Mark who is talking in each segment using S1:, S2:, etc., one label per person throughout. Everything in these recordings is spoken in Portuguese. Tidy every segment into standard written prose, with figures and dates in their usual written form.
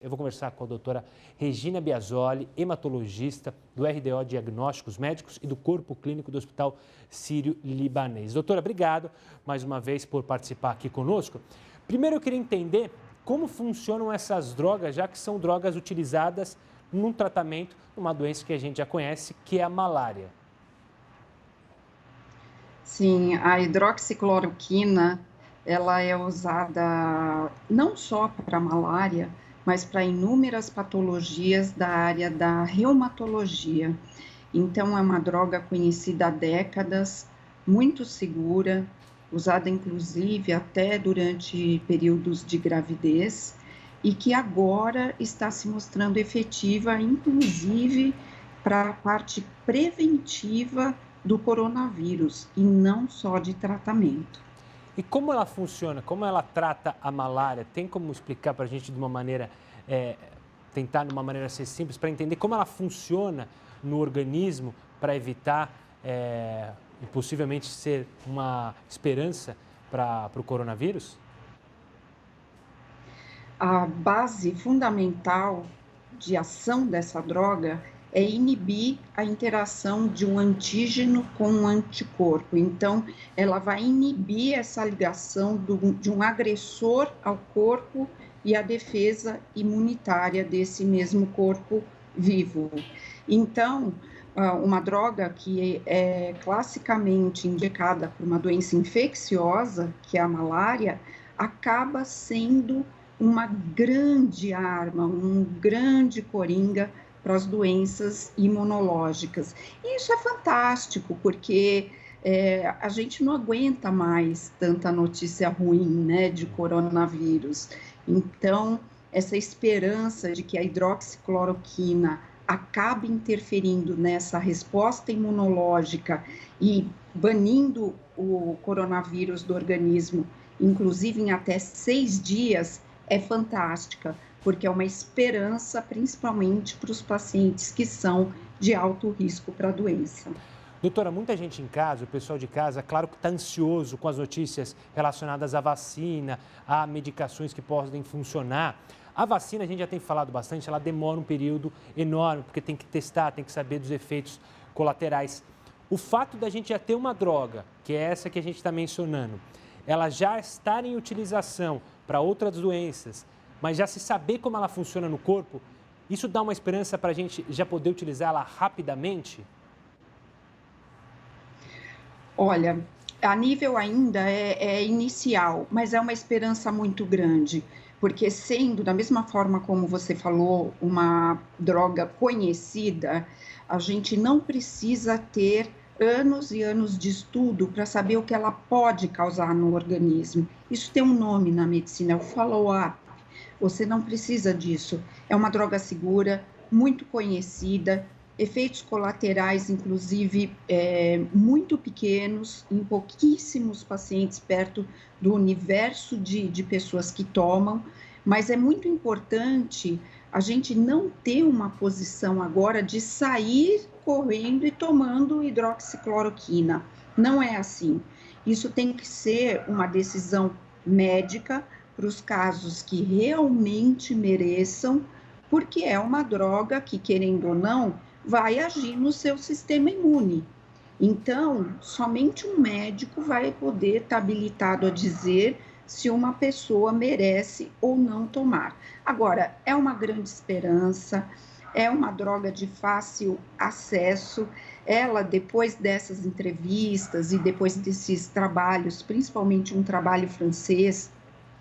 S1: Eu vou conversar com a doutora Regina Biasoli, hematologista do RDO Diagnósticos Médicos e do Corpo Clínico do Hospital Sírio-Libanês. Doutora, obrigado mais uma vez por participar aqui conosco. Primeiro eu queria entender como funcionam essas drogas, já que são drogas utilizadas num tratamento de uma doença que a gente já conhece, que é a malária.
S2: Sim, a hidroxicloroquina, ela é usada não só para malária, mas para inúmeras patologias da área da reumatologia. Então, é uma droga conhecida há décadas, muito segura, usada inclusive até durante períodos de gravidez, e que agora está se mostrando efetiva, inclusive para a parte preventiva do coronavírus, e não só de tratamento.
S1: E como ela funciona? Como ela trata a malária? Tem como explicar para a gente de uma maneira, tentar de uma maneira ser simples, para entender como ela funciona no organismo para evitar e possivelmente ser uma esperança para o coronavírus?
S2: A base fundamental de ação dessa droga é inibir a interação de um antígeno com um anticorpo. Então, ela vai inibir essa ligação de um agressor ao corpo e a defesa imunitária desse mesmo corpo vivo. Então, uma droga que é classicamente indicada por uma doença infecciosa, que é a malária, acaba sendo uma grande arma, um grande coringa para as doenças imunológicas. E isso é fantástico, porque a gente não aguenta mais tanta notícia ruim, né, de coronavírus. Então, essa esperança de que a hidroxicloroquina acabe interferindo nessa resposta imunológica e banindo o coronavírus do organismo, inclusive em até 6 dias, é fantástica, porque é uma esperança, principalmente para os pacientes que são de alto risco para a doença.
S1: Doutora, muita gente em casa, o pessoal de casa, claro que está ansioso com as notícias relacionadas à vacina, a medicações que podem funcionar. A vacina, a gente já tem falado bastante, ela demora um período enorme, porque tem que testar, tem que saber dos efeitos colaterais. O fato da gente já ter uma droga, que é essa que a gente está mencionando, ela já estar em utilização para outras doenças, mas já se saber como ela funciona no corpo, isso dá uma esperança para a gente já poder utilizá-la rapidamente?
S2: Olha, a nível ainda é inicial, mas é uma esperança muito grande, porque sendo, da mesma forma como você falou, uma droga conhecida, a gente não precisa ter anos e anos de estudo para saber o que ela pode causar no organismo. Isso tem um nome na medicina, é o follow-up. Você não precisa disso. É uma droga segura, muito conhecida, efeitos colaterais, inclusive, muito pequenos, em pouquíssimos pacientes perto do universo de pessoas que tomam, mas é muito importante a gente não ter uma posição agora de sair correndo e tomando hidroxicloroquina. Não é assim. Isso tem que ser uma decisão médica para os casos que realmente mereçam, porque é uma droga que, querendo ou não, vai agir no seu sistema imune. Então, somente um médico vai poder estar habilitado a dizer se uma pessoa merece ou não tomar. Agora, é uma grande esperança, é uma droga de fácil acesso. Ela, depois dessas entrevistas e depois desses trabalhos, principalmente um trabalho francês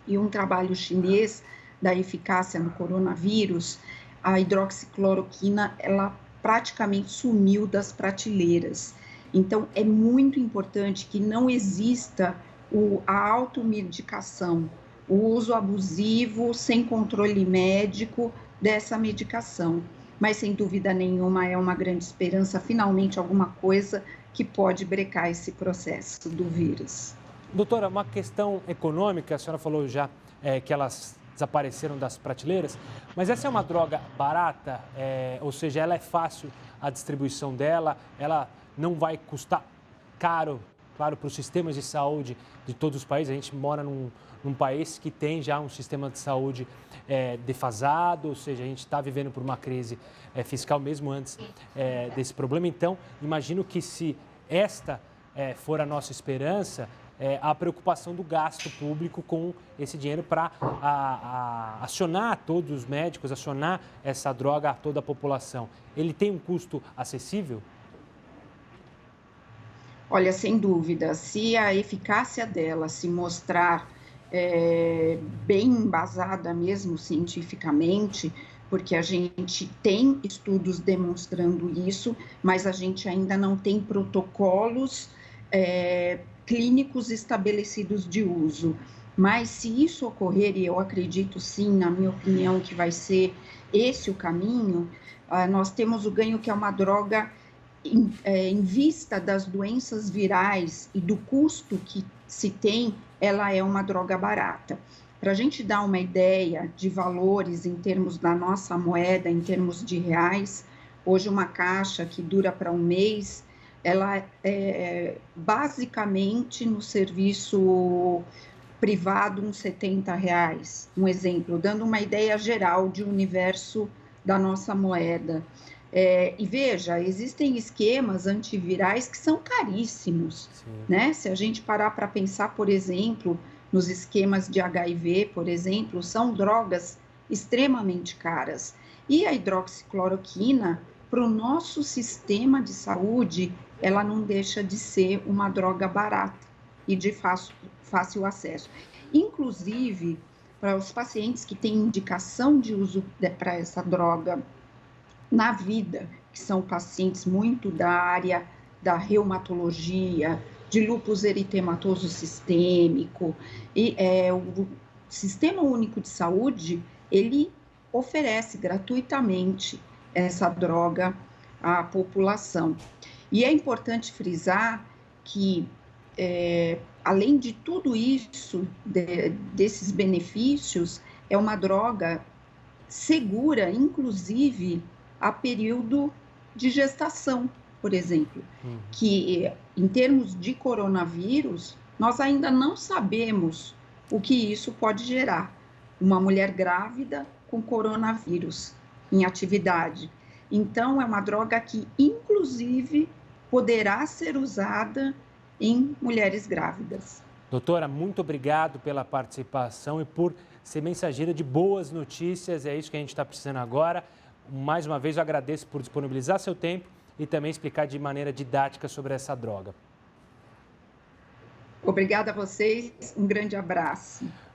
S2: e um trabalho chinês da eficácia no coronavírus, a hidroxicloroquina, ela praticamente sumiu das prateleiras. Então, é muito importante que não exista a automedicação, o uso abusivo, sem controle médico dessa medicação. Mas, sem dúvida nenhuma, é uma grande esperança, finalmente, alguma coisa que pode brecar esse processo do vírus.
S1: Doutora, uma questão econômica, a senhora falou já que elas desapareceram das prateleiras, mas essa é uma droga barata, ou seja, ela é fácil a distribuição dela, ela não vai custar caro claro, para os sistemas de saúde de todos os países. A gente mora num país que tem já um sistema de saúde defasado, ou seja, a gente está vivendo por uma crise fiscal mesmo antes desse problema. Então, imagino que se esta for a nossa esperança, a preocupação do gasto público com esse dinheiro para acionar todos os médicos, acionar essa droga a toda a população. Ele tem um custo acessível?
S2: Olha, sem dúvida, se a eficácia dela se mostrar bem embasada mesmo cientificamente, porque a gente tem estudos demonstrando isso, mas a gente ainda não tem protocolos clínicos estabelecidos de uso. Mas se isso ocorrer, e eu acredito sim, na minha opinião, que vai ser esse o caminho, nós temos o ganho que é uma droga em vista das doenças virais e do custo que se tem, ela é uma droga barata. Para a gente dar uma ideia de valores em termos da nossa moeda, em termos de reais, hoje uma caixa que dura para um mês, ela basicamente no serviço privado uns R$70, um exemplo, dando uma ideia geral de universo da nossa moeda. E veja, existem esquemas antivirais que são caríssimos, né? Se a gente parar para pensar, por exemplo, nos esquemas de HIV, por exemplo, são drogas extremamente caras. E a hidroxicloroquina, para o nosso sistema de saúde, ela não deixa de ser uma droga barata e de fácil acesso. Inclusive, para os pacientes que têm indicação de uso para essa droga na vida, que são pacientes muito da área da reumatologia, de lúpus eritematoso sistêmico, e o Sistema Único de Saúde, ele oferece gratuitamente essa droga à população. E é importante frisar que, além de tudo isso, desses benefícios, é uma droga segura, inclusive, a período de gestação, por exemplo, que em termos de coronavírus, nós ainda não sabemos o que isso pode gerar. Uma mulher grávida com coronavírus em atividade. Então, é uma droga que, inclusive, poderá ser usada em mulheres grávidas.
S1: Doutora, muito obrigado pela participação e por ser mensageira de boas notícias. É isso que a gente está precisando agora. Mais uma vez, eu agradeço por disponibilizar seu tempo e também explicar de maneira didática sobre essa droga.
S2: Obrigada a vocês, um grande abraço.